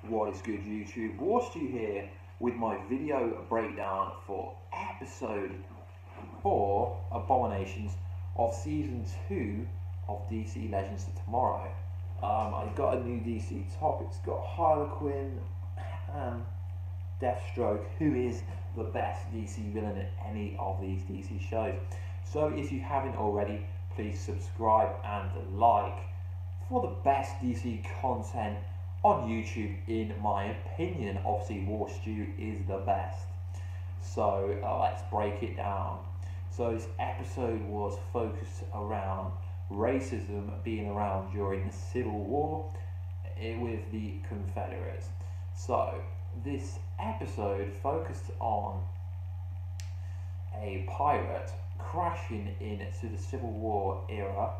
What is good, YouTube? Warstu here with my video breakdown for episode 4 Abominations of season 2 of DC Legends of Tomorrow. I got a new DC top. It's got Harlequin and Deathstroke, who is the best DC villain in any of these DC shows. So if you haven't already, please subscribe and like for the best DC content on YouTube, in my opinion. Obviously, Warstu is the best. So let's break it down. So this episode was focused around racism being around during the Civil War with the Confederates. So this episode focused on a pirate crashing into the Civil War era.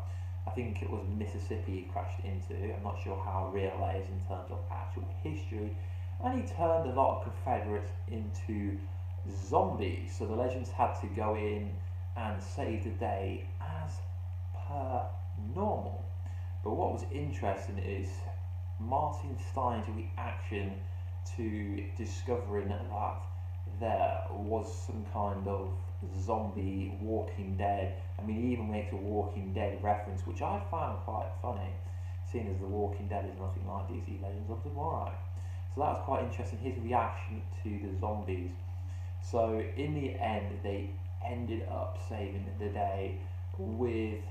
I think it was Mississippi he crashed into. I'm not sure how real that is in terms of actual history. And he turned a lot of Confederates into zombies. So the Legends had to go in and save the day as per normal. But what was interesting is Martin Stein's reaction to discovering that there was some kind of zombie Walking Dead. I mean, he even makes a Walking Dead reference, which I found quite funny, seeing as the Walking Dead is nothing like DC Legends of Tomorrow. So that was quite interesting, his reaction to the zombies. So in the end, they ended up saving the day with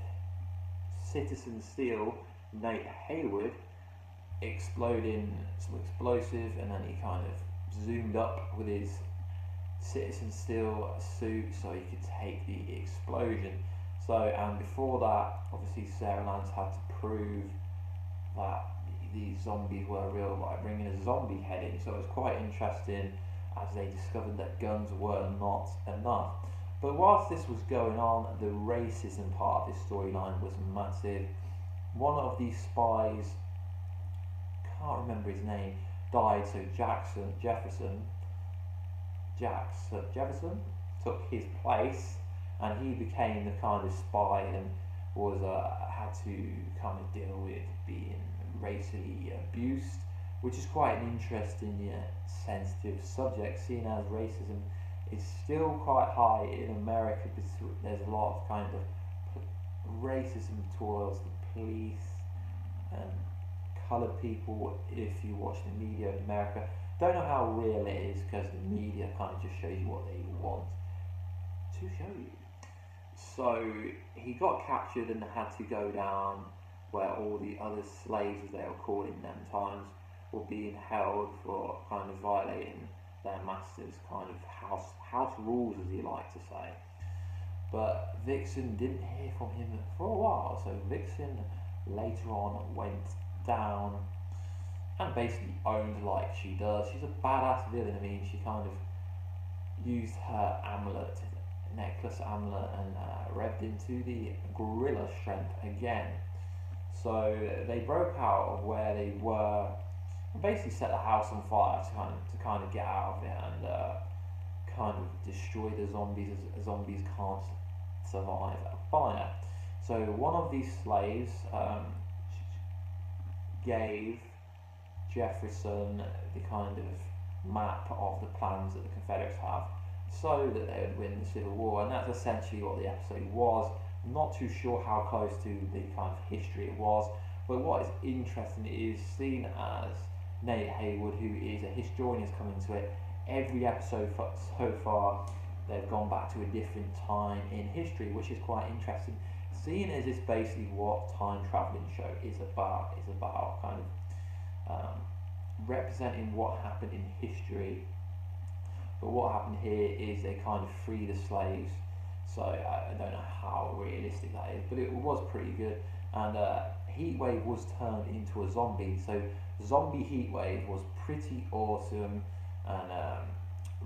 Citizen Steel, Nate Haywood, exploding some explosive, and then he kind of zoomed up with his Citizen Steel suit so he could take the explosion. So, and before that, obviously Sarah Lance had to prove that these zombies were real by bringing a zombie head in. So it was quite interesting as they discovered that guns were not enough. But whilst this was going on, the racism part of this storyline was massive. One of these spies, can't remember his name, died. So Jefferson took his place, and he became the kind of spy and was had to kind of deal with being racially abused, which is quite an interesting yet sensitive subject, seeing as racism is still quite high in America, because there's a lot of kind of racism towards the police and coloured people. If you watch the media in America, don't know how real it is, because the media kind of just shows you what they want to show you. So he got captured and had to go down where all the other slaves, as they were called in them times, were being held for kind of violating their master's kind of house rules, as he liked to say. But Vixen didn't hear from him for a while, so Vixen later on went down and basically owned like she does. She's a badass villain. I mean, she kind of used her amulet, necklace amulet, and revved into the gorilla strength again. So they broke out of where they were and basically set the house on fire to kind of get out of it and kind of destroy the zombies, as zombies can't survive a fire. So one of these slaves gave Jefferson the kind of map of the plans that the Confederates have, so that they would win the Civil War, and that's essentially what the episode was. I'm not too sure how close to the kind of history it was, but what is interesting is seeing as Nate Haywood, who is a historian, is coming to it. Every episode so far, they've gone back to a different time in history, which is quite interesting. Seeing as it's basically what time traveling show is about kind of representing what happened in history. But what happened here is they kind of free the slaves. So I don't know how realistic that is, but it was pretty good. And Heatwave was turned into a zombie. So Zombie Heatwave was pretty awesome. And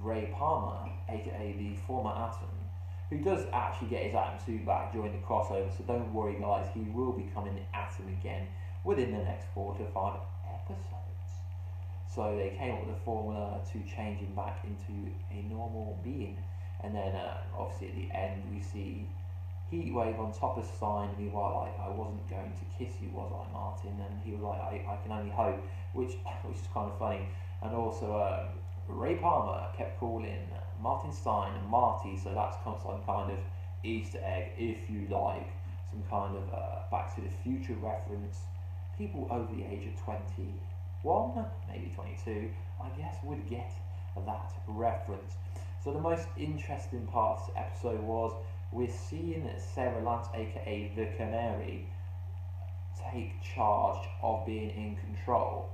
Ray Palmer, aka the former Atom, who does actually get his Atom suit back during the crossover, so don't worry guys, he will be coming the Atom again within the next 4 to 5 episodes. So they came up with a formula to change him back into a normal being, and then obviously at the end we see Heatwave on top of sign me while I wasn't going to kiss you, was I, Martin? And he was like, I can only hope, which is kind of funny. And also Ray Palmer kept calling Martin Stein Marty, so that's some kind of Easter egg, if you like, some kind of Back to the Future reference. People over the age of 21, maybe 22, I guess, would get that reference. So the most interesting part of this episode was we're seeing Sarah Lance, aka the Canary, take charge of being in control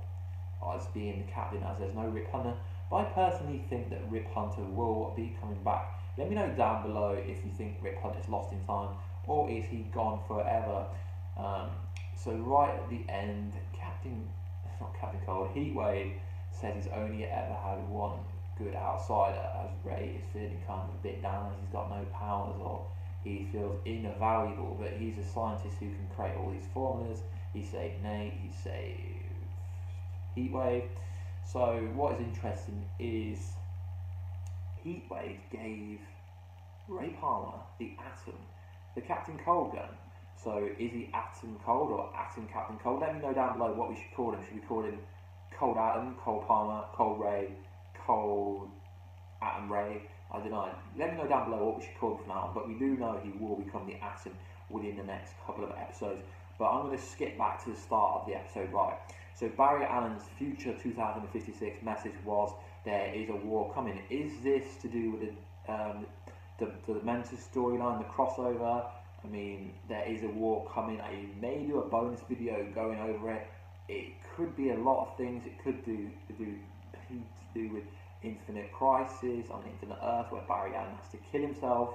as being the captain, as there's no Rip Hunter. But I personally think that Rip Hunter will be coming back. Let me know down below if you think Rip Hunter's lost in time, or is he gone forever. So right at the end, Captain Cold, Heatwave says he's only ever had one good outsider, as Ray is feeling kind of a bit down as he's got no powers or he feels invaluable, but he's a scientist who can create all these formulas. He saved Nate, he saved Heatwave. So what is interesting is Heatwave gave Ray Palmer the Atom, the Captain Cold gun. So is he Atom Cold or Atom Captain Cold? Let me know down below what we should call him. Should we call him Cold Atom, Cold Palmer, Cold Ray, Cold Atom Ray? I don't know. Let me know down below what we should call him from now on. But we do know he will become the Atom within the next couple of episodes. But I'm going to skip back to the start of the episode, right? So Barry Allen's future 2056 message was there is a war coming. Is this to do with the Mentor storyline, the crossover? I mean, there is a war coming. I may do a bonus video going over it. It could be a lot of things. It could do with Infinite Crisis on Infinite Earth, where Barry Allen has to kill himself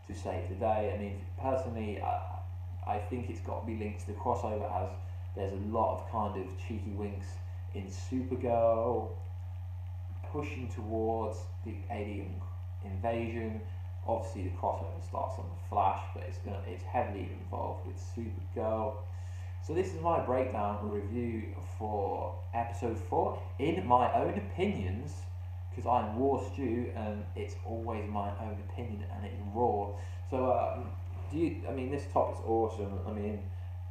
to save the day. I mean, personally, I think it's got to be linked to the crossover, as there's a lot of kind of cheeky winks in Supergirl pushing towards the alien invasion. Obviously, the crossover starts on the Flash, but it's heavily involved with Supergirl. So this is my breakdown review for episode 4. In my own opinions, because I'm Warstu and it's always my own opinion and it's raw. So I mean, this top is awesome. I mean,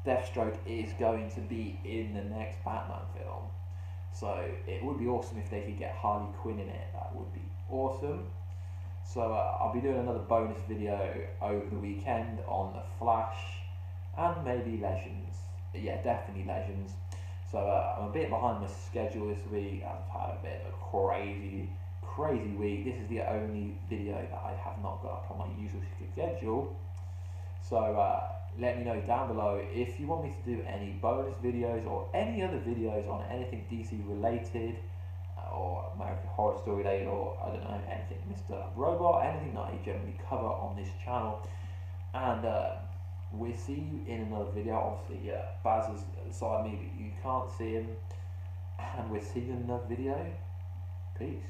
Deathstroke is going to be in the next Batman film. So it would be awesome if they could get Harley Quinn in it. That would be awesome. So I'll be doing another bonus video over the weekend on the Flash and maybe Legends. Yeah, definitely Legends. So I'm a bit behind my schedule this week. I've had a bit of a crazy week. This is the only video that I have not got up on my usual schedule. So let me know down below if you want me to do any bonus videos or any other videos on anything DC related, or American Horror Story related, or I don't know, anything Mr. Robot, anything that I generally cover on this channel. And we'll see you in another video. Obviously, Baz is beside me, but you can't see him. And we'll see you in another video. Peace.